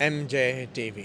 MJ TV।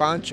5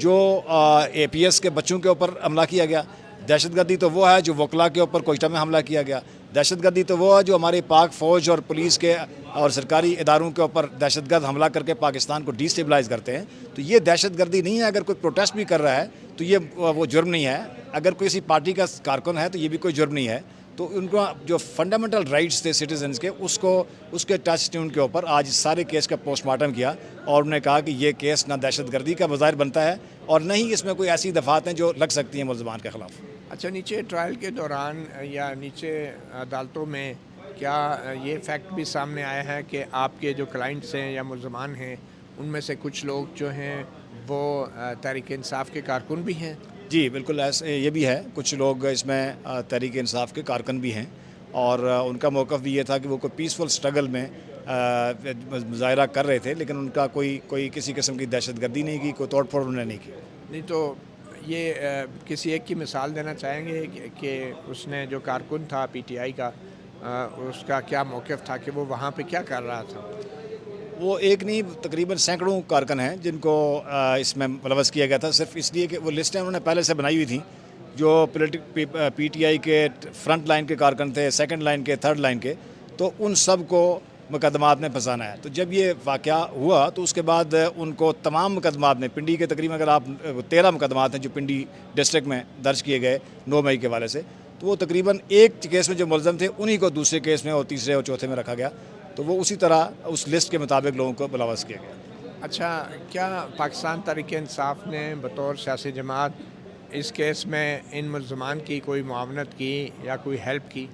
جو APS کے بچوں کے اوپر حملہ کیا گیا. دہشت گردی تو وہ ہے جو وکلا کے اوپر کوئٹہ میں حملہ کیا گیا. دہشت گردی تو وہ ہے جو ہماری پاک فوج اور پولیس کے اور سرکاری اداروں کے اوپر دہشت گرد حملہ کر کے پاکستان کو ڈی اسٹیبلائز کرتے ہیں. تو یہ دہشت گردی نہیں ہے. اگر کوئی پروٹیسٹ بھی کر رہا ہے تو یہ وہ جرم نہیں ہے. اگر کسی پارٹی کا کارکن ہے تو یہ بھی کوئی جرم نہیں ہے. تو ان کو جو فنڈامنٹل رائٹس تھے سٹیزنز کے اس کے ٹچ ٹیون کے اوپر آج سارے کیس کا پوسٹ مارٹم کیا اور انہوں نے کہا کہ یہ کیس نہ دہشت گردی کا بظاہر بنتا ہے اور نہ ہی اس میں کوئی ایسی دفعات ہیں جو لگ سکتی ہیں ملزمان کے خلاف. اچھا، نیچے ٹرائل کے دوران یا نیچے عدالتوں میں کیا یہ فیکٹ بھی سامنے آیا ہے کہ آپ کے جو کلائنٹس ہیں یا ملزمان ہیں ان میں سے کچھ لوگ جو ہیں وہ تحریک انصاف کے کارکن بھی ہیں؟ جی بالکل ایسے یہ بھی ہے. کچھ لوگ اس میں تحریک انصاف کے کارکن بھی ہیں اور ان کا موقف بھی یہ تھا کہ وہ کوئی پیسفل سٹرگل میں مظاہرہ کر رہے تھے لیکن ان کا کوئی کسی قسم کی دہشت گردی نہیں کی, کوئی توڑ پھوڑ انہوں نے نہیں کی. نہیں تو یہ کسی ایک کی مثال دینا چاہیں گے کہ اس نے جو کارکن تھا PTI کا اس کا کیا موقف تھا کہ وہ وہاں پہ کیا کر رہا تھا؟ وہ ایک نہیں تقریباً سینکڑوں کارکن ہیں جن کو اس میں ملوث کیا گیا تھا صرف اس لیے کہ وہ لسٹیں انہوں نے پہلے سے بنائی ہوئی تھیں. جو PTI کے فرنٹ لائن کے کارکن تھے, سیکنڈ لائن کے, تھرڈ لائن کے, تو ان سب کو مقدمات میں پھنسانا ہے. تو جب یہ واقعہ ہوا تو اس کے بعد ان کو تمام مقدمات میں پنڈی کے تقریباً اگر آپ 13 مقدمات ہیں جو پنڈی ڈسٹرکٹ میں درج کیے گئے 9 مئی کے حوالے سے, تو وہ تقریباً ایک کیس میں جو ملزم تھے انہی کو دوسرے کیس میں اور تیسرے اور چوتھے میں رکھا گیا. تو وہ اسی طرح اس لسٹ کے مطابق لوگوں کو ملوث کیا گیا. اچھا، کیا پاکستان تحریک انصاف نے بطور سیاسی جماعت اس کیس میں ان ملزمان کی کوئی معاونت کی یا کوئی ہیلپ کی؟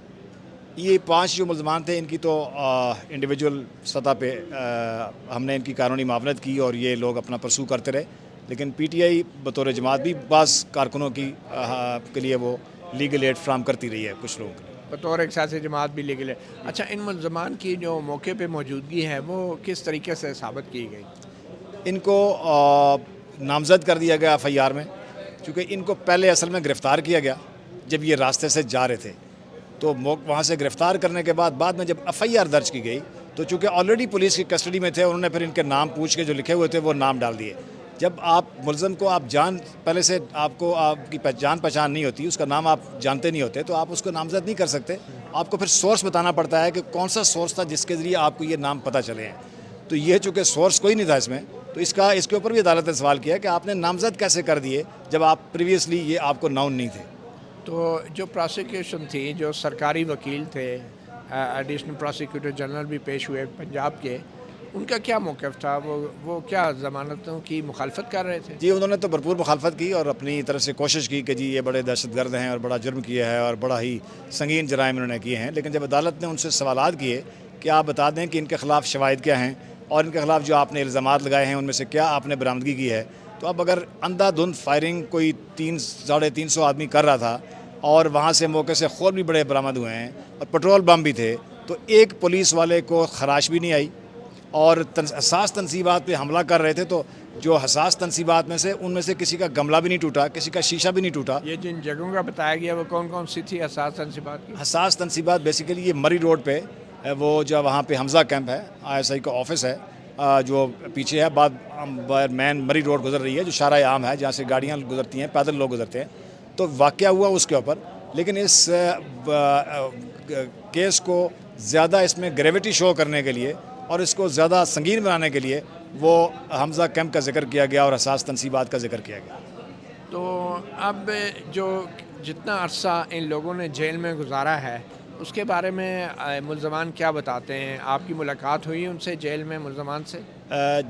یہ 5 جو ملزمان تھے ان کی تو انڈیویجول سطح پہ ہم نے ان کی قانونی معاونت کی اور یہ لوگ اپنا پرسو کرتے رہے. لیکن PTI بطور جماعت بھی بعض کارکنوں کی کے لیے وہ لیگل ایڈ فراہم کرتی رہی ہے کچھ لوگوں کے لیے. بطور ایک سیاسی جماعت بھی لیگل ہے. اچھا، ان ملزمان کی جو موقع پہ موجودگی ہے وہ کس طریقے سے ثابت کی گئی؟ ان کو نامزد کر دیا گیا FIR میں, چونکہ ان کو پہلے اصل میں گرفتار کیا گیا جب یہ راستے سے جا رہے تھے. تو وہاں سے گرفتار کرنے کے بعد میں جب FIR درج کی گئی تو چونکہ آلریڈی پولیس کی کسٹڈی میں تھے انہوں نے پھر ان کے نام پوچھ کے جو لکھے ہوئے تھے وہ نام ڈال دیے. جب آپ ملزم کو آپ پہلے سے آپ کی جان پہچان نہیں ہوتی, اس کا نام آپ جانتے نہیں ہوتے, تو آپ اس کو نامزد نہیں کر سکتے. آپ کو پھر سورس بتانا پڑتا ہے کہ کون سا سورس تھا جس کے ذریعے آپ کو یہ نام پتہ چلے ہیں. تو یہ چونکہ سورس کوئی نہیں تھا اس میں, تو اس کے اوپر بھی عدالت نے سوال کیا کہ آپ نے نامزد کیسے کر دیے جب آپ پریویسلی یہ آپ کو ناؤن نہیں تھے. تو جو پراسیکیوشن تھی, جو سرکاری وکیل تھے, ایڈیشنل پراسیکیوٹر جنرل بھی پیش ہوئے پنجاب کے, ان کا کیا موقف تھا؟ وہ کیا ضمانتوں کی مخالفت کر رہے تھے؟ جی انہوں نے تو بھرپور مخالفت کی اور اپنی طرف سے کوشش کی کہ جی یہ بڑے دہشت گرد ہیں اور بڑا جرم کیا ہے اور بڑا ہی سنگین جرائم انہوں نے کیے ہیں. لیکن جب عدالت نے ان سے سوالات کیے کہ آپ بتا دیں کہ ان کے خلاف شواہد کیا ہیں اور ان کے خلاف جو آپ نے الزامات لگائے ہیں ان میں سے کیا آپ نے برآمدگی کی ہے, تو اب اگر اندھا دھند فائرنگ کوئی 300-350 آدمی کر رہا تھا اور وہاں سے موقع سے خور بھی بڑے برآمد ہوئے ہیں اور پٹرول بم بھی تھے, تو ایک پولیس والے کو خراش بھی نہیں آئی اور حساس تنصیبات پہ حملہ کر رہے تھے. تو جو حساس تنصیبات میں سے ان میں سے کسی کا گملہ بھی نہیں ٹوٹا, کسی کا شیشہ بھی نہیں ٹوٹا. یہ جن جگہوں کا بتایا گیا وہ کون کون سی تھی حساس تنصیبات کی؟ حساس تنصیبات بیسیکلی یہ مری روڈ پہ, وہ جو وہاں پہ حمزہ کیمپ ہے, ISI کا آفس ہے جو پیچھے ہے, بعد مین مری روڈ گزر رہی ہے جو شارع عام ہے جہاں سے گاڑیاں گزرتی ہیں, پیدل لوگ گزرتے ہیں. تو واقعہ ہوا اس کے اوپر, لیکن اس کیس کو زیادہ اس میں گریوٹی شو کرنے کے لیے اور اس کو زیادہ سنگین بنانے کے لیے وہ حمزہ کیمپ کا ذکر کیا گیا اور حساس تنصیبات کا ذکر کیا گیا. تو اب جو جتنا عرصہ ان لوگوں نے جیل میں گزارا ہے اس کے بارے میں ملزمان کیا بتاتے ہیں؟ آپ کی ملاقات ہوئی ان سے جیل میں ملزمان سے؟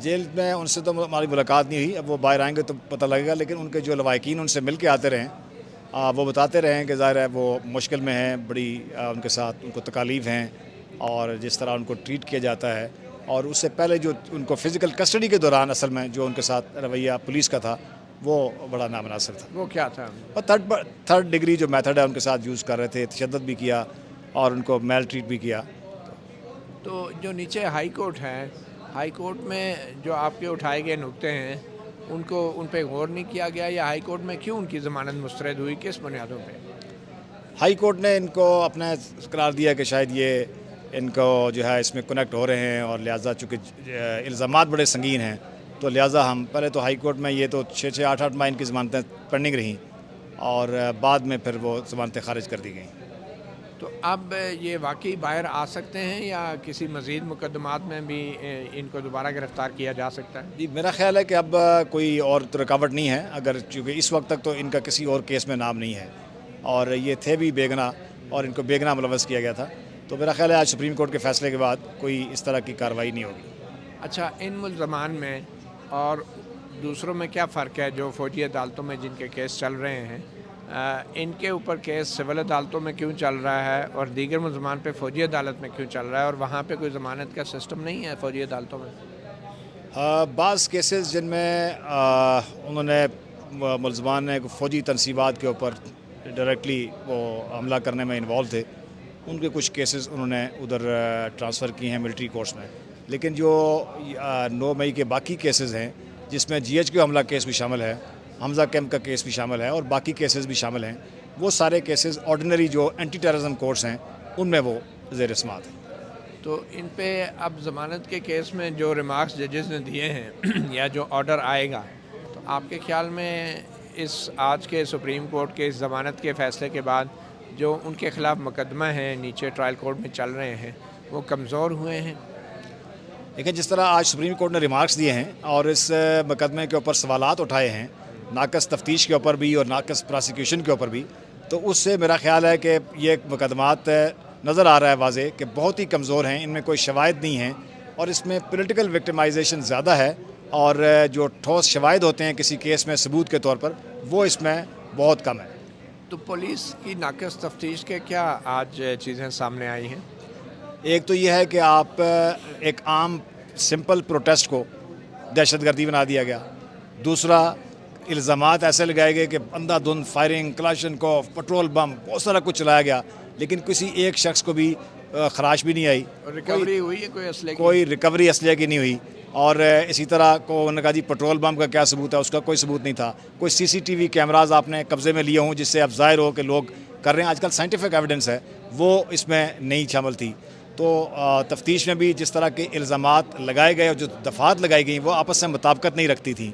جیل میں ان سے تو ہماری ملاقات نہیں ہوئی, اب وہ باہر آئیں گے تو پتہ لگے گا. لیکن ان کے جو لواحقین ان سے مل کے آتے رہے ہیں وہ بتاتے رہے ہیں کہ ظاہر ہے وہ مشکل میں ہیں, بڑی ان کے ساتھ ان کو تکالیف ہیں اور جس طرح ان کو ٹریٹ کیا جاتا ہے. اور اس سے پہلے جو ان کو فزیکل کسٹڈی کے دوران اصل میں جو ان کے ساتھ رویہ پولیس کا تھا وہ بڑا نامناسب تھا. وہ کیا تھا؟ اور تھرڈ ڈگری جو میتھڈ ہے ان کے ساتھ یوز کر رہے تھے, تشدد بھی کیا اور ان کو میل ٹریٹ بھی کیا. تو جو نیچے ہائی کورٹ ہے, ہائی کورٹ میں جو آپ کے اٹھائے گئے نکتے ہیں ان پہ غور نہیں کیا گیا, یا ہائی کورٹ میں کیوں ان کی ضمانت مسترد ہوئی, کس بنیادوں پہ؟ ہائی کورٹ نے ان کو اپنا قرار دیا کہ شاید یہ ان کو جو ہے اس میں کنیکٹ ہو رہے ہیں اور لہٰذا چونکہ الزامات بڑے سنگین ہیں تو لہٰذا ہم پہلے تو ہائی کورٹ میں یہ تو 6-8 ماہ ان کی ضمانتیں پینڈنگ رہیں اور بعد میں پھر وہ ضمانتیں خارج کر دی گئیں۔ تو اب یہ واقعی باہر آ سکتے ہیں یا کسی مزید مقدمات میں بھی ان کو دوبارہ گرفتار کیا جا سکتا ہے؟ جی میرا خیال ہے کہ اب کوئی اور رکاوٹ نہیں ہے، اگر چونکہ اس وقت تک تو ان کا کسی اور کیس میں نام نہیں ہے اور یہ تھے بھی بے گناہ اور ان کو بے گناہ ملوث کیا گیا تھا، تو میرا خیال ہے آج سپریم کورٹ کے فیصلے کے بعد کوئی اس طرح کی کارروائی نہیں ہوگی۔ اچھا، ان ملزمان میں اور دوسروں میں کیا فرق ہے جو فوجی عدالتوں میں جن کے کیس چل رہے ہیں؟ ان کے اوپر کیس سول عدالتوں میں کیوں چل رہا ہے اور دیگر ملزمان پہ فوجی عدالت میں کیوں چل رہا ہے، اور وہاں پہ کوئی ضمانت کا سسٹم نہیں ہے فوجی عدالتوں میں؟ بعض کیسز جن میں انہوں نے ملزمان نے فوجی تنصیبات کے اوپر ڈائریکٹلی وہ حملہ کرنے میں انوالو تھے، ان کے کچھ کیسز انہوں نے ادھر ٹرانسفر کیے ہیں ملٹری کورٹس میں، لیکن جو 9 مئی کے باقی کیسز ہیں جس میں GHQ حملہ کیس بھی شامل ہے، حمزہ کیمپ کا کیس بھی شامل ہے اور باقی کیسز بھی شامل ہیں، وہ سارے کیسز آرڈینری جو اینٹی ٹیررزم کورٹس ہیں ان میں وہ زیر سماعت ہیں۔ تو ان پہ اب ضمانت کے کیس میں جو ریمارکس ججز نے دیے ہیں یا جو آرڈر آئے گا، تو آپ کے خیال میں اس آج کے سپریم کورٹ کے اس ضمانت کے فیصلے کے بعد جو ان کے خلاف مقدمہ ہیں نیچے ٹرائل کورٹ میں چل رہے ہیں وہ کمزور ہوئے ہیں؟ لیکن جس طرح آج سپریم کورٹ نے ریمارکس دیے ہیں اور اس مقدمے کے اوپر سوالات اٹھائے ہیں، ناقص تفتیش کے اوپر بھی اور ناقص پراسیکیوشن کے اوپر بھی، تو اس سے میرا خیال ہے کہ یہ مقدمات نظر آ رہا ہے واضح کہ بہت ہی کمزور ہیں، ان میں کوئی شواہد نہیں ہیں اور اس میں پولیٹیکل وکٹمائزیشن زیادہ ہے اور جو ٹھوس شواہد ہوتے ہیں کسی کیس میں ثبوت کے طور پر وہ اس میں بہت کم ہے۔ تو پولیس کی ناقص تفتیش کے کیا آج چیزیں سامنے آئی ہیں؟ ایک تو یہ ہے کہ آپ ایک عام سمپل پروٹیسٹ کو دہشت گردی بنا دیا گیا، دوسرا الزامات ایسے لگائے گئے کہ اندھا دھند فائرنگ، کلاشنکوف، پٹرول بم، بہت سارا کچھ چلایا گیا لیکن کسی ایک شخص کو بھی خراش بھی نہیں آئی، ریکوری ہوئی ہے کوئی اسلحے کی؟ کوئی ریکوری اسلحے کی نہیں ہوئی، اور اسی طرح کو انہوں نے کہا جی پٹرول بم کا کیا ثبوت ہے، اس کا کوئی ثبوت نہیں تھا، کوئی CCTV کیمراز آپ نے قبضے میں لیے ہوں جس سے اب ظاہر ہو کہ لوگ کر رہے ہیں، آج کل سائنٹیفک ایویڈنس ہے وہ اس میں نہیں شامل تھی۔ تو تفتیش میں بھی جس طرح کے الزامات لگائے گئے اور جو دفعات لگائی گئیں وہ آپس میں مطابقت نہیں رکھتی تھیں،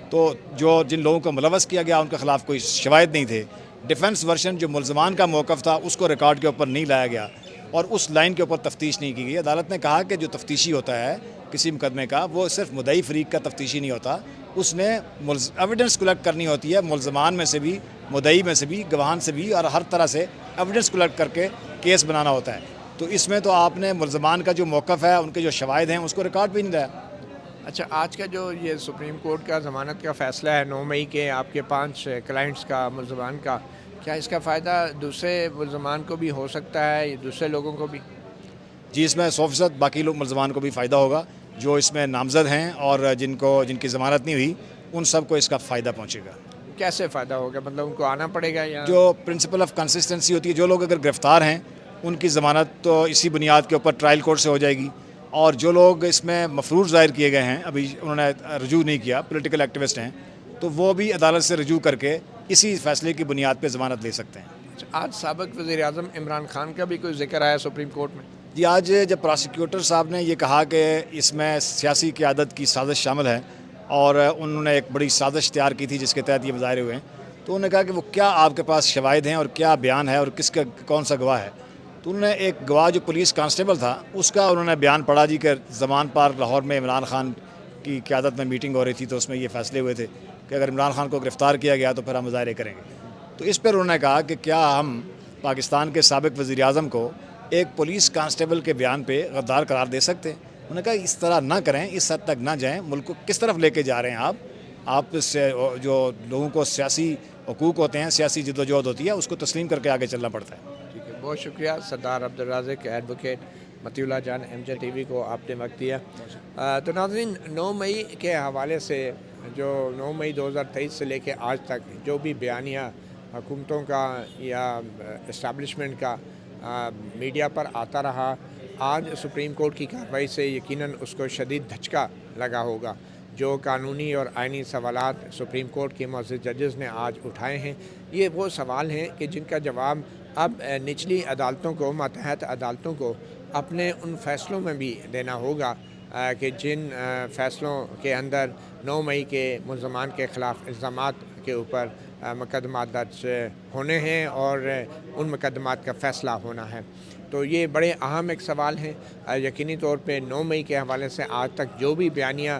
تو جو جن لوگوں کو ملوث کیا گیا ان کے خلاف کوئی شواہد نہیں تھے، ڈیفنس ورژن جو ملزمان کا موقف تھا اس کو ریکارڈ کے اوپر نہیں لایا گیا اور اس لائن کے اوپر تفتیش نہیں کی گئی۔ عدالت نے کہا کہ جو تفتیشی ہوتا ہے کسی مقدمے کا وہ صرف مدعی فریق کا تفتیشی نہیں ہوتا، اس نے ایویڈنس کلیکٹ کرنی ہوتی ہے، ملزمان میں سے بھی، مدعی میں سے بھی، گواہان سے بھی، اور ہر طرح سے ایویڈنس کلیکٹ کر کے کیس بنانا ہوتا ہے، تو اس میں تو آپ نے ملزمان کا جو موقف ہے ان کے جو شواہد ہیں اس کو ریکارڈ بھی نہیں لایا۔ اچھا، آج کا جو یہ سپریم کورٹ کا ضمانت کا فیصلہ ہے 9 مئی کے آپ کے 5 کلائنٹس کا، ملزمان کا، کیا اس کا فائدہ دوسرے ملزمان کو بھی ہو سکتا ہے، دوسرے لوگوں کو بھی؟ جی اس میں 100% باقی لوگ ملزمان کو بھی فائدہ ہوگا جو اس میں نامزد ہیں اور جن کی ضمانت نہیں ہوئی ان سب کو اس کا فائدہ پہنچے گا۔ کیسے فائدہ ہوگا؟ مطلب ان کو آنا پڑے گا یا جو پرنسپل آف کنسسٹنسی ہوتی ہے، جو لوگ اگر گرفتار ہیں ان کی ضمانت تو اسی بنیاد کے اوپر ٹرائل کورٹ سے ہو جائے گی، اور جو لوگ اس میں مفروض ظاہر کیے گئے ہیں ابھی انہوں نے رجوع نہیں کیا، پولیٹیکل ایکٹیوسٹ ہیں، تو وہ بھی عدالت سے رجوع کر کے اسی فیصلے کی بنیاد پہ ضمانت لے سکتے ہیں۔ اچھا، آج سابق وزیر اعظم عمران خان کا بھی کوئی ذکر آیا سپریم کورٹ میں؟ جی آج جب پراسیکیوٹر صاحب نے یہ کہا کہ اس میں سیاسی قیادت کی سازش شامل ہے اور انہوں نے ایک بڑی سازش تیار کی تھی جس کے تحت یہ مظاہرے ہوئے ہیں، تو انہوں نے کہا کہ وہ کیا آپ کے پاس شواہد ہیں اور کیا بیان ہے اور کس کا کون سا گواہ ہے، تو انہوں نے ایک گواہ جو پولیس کانسٹیبل تھا اس کا انہوں نے بیان پڑھا جی کہ زمان پار لاہور میں عمران خان کی قیادت میں میٹنگ ہو رہی تھی تو اس میں یہ فیصلے ہوئے تھے کہ اگر عمران خان کو گرفتار کیا گیا تو پھر ہم مظاہرے کریں گے، تو اس پر انہوں نے کہا کہ کیا ہم پاکستان کے سابق وزیر اعظم کو ایک پولیس کانسٹیبل کے بیان پہ غدار قرار دے سکتے ہیں؟ انہوں نے کہا اس طرح نہ کریں، اس حد تک نہ جائیں، ملک کو کس طرف لے کے جا رہے ہیں آپ سے جو لوگوں کو سیاسی حقوق ہوتے ہیں، سیاسی جدوجہد ہوتی ہے، اس کو تسلیم کر کے آگے چلنا پڑتا ہے۔ ٹھیک ہے، بہت شکریہ سردار عبدالرازق ایڈوکیٹ مطیع اللہ جان MJ TV کو آپ نے وقت دیا۔ تو ناظرین، 9 مئی کے حوالے سے جو 9 مئی 2023 سے لے کے آج تک جو بھی بیانیہ حکومتوں کا یا اسٹیبلشمنٹ کا میڈیا پر آتا رہا، آج سپریم کورٹ کی کارروائی سے یقیناً اس کو شدید دھچکا لگا ہوگا۔ جو قانونی اور آئینی سوالات سپریم کورٹ کے معزز ججز نے آج اٹھائے ہیں، یہ وہ سوال ہیں کہ جن کا جواب اب نچلی عدالتوں کو، ماتحت عدالتوں کو اپنے ان فیصلوں میں بھی دینا ہوگا کہ جن فیصلوں کے اندر 9 مئی کے ملزمان کے خلاف الزامات کے اوپر مقدمات درج ہونے ہیں اور ان مقدمات کا فیصلہ ہونا ہے، تو یہ بڑے اہم ایک سوال ہیں۔ یقینی طور پہ 9 مئی کے حوالے سے آج تک جو بھی بیانیہ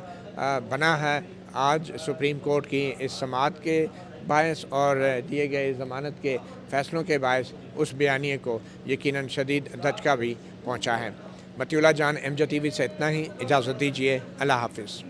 بنا ہے، آج سپریم کورٹ کی اس سماعت کے باعث اور دیے گئے ضمانت کے فیصلوں کے باعث اس بیانیے کو یقیناً شدید دھچکا بھی پہنچا ہے۔ مطیع اللہ جان، MJ TV سے اتنا ہی، اجازت دیجیے، اللہ حافظ۔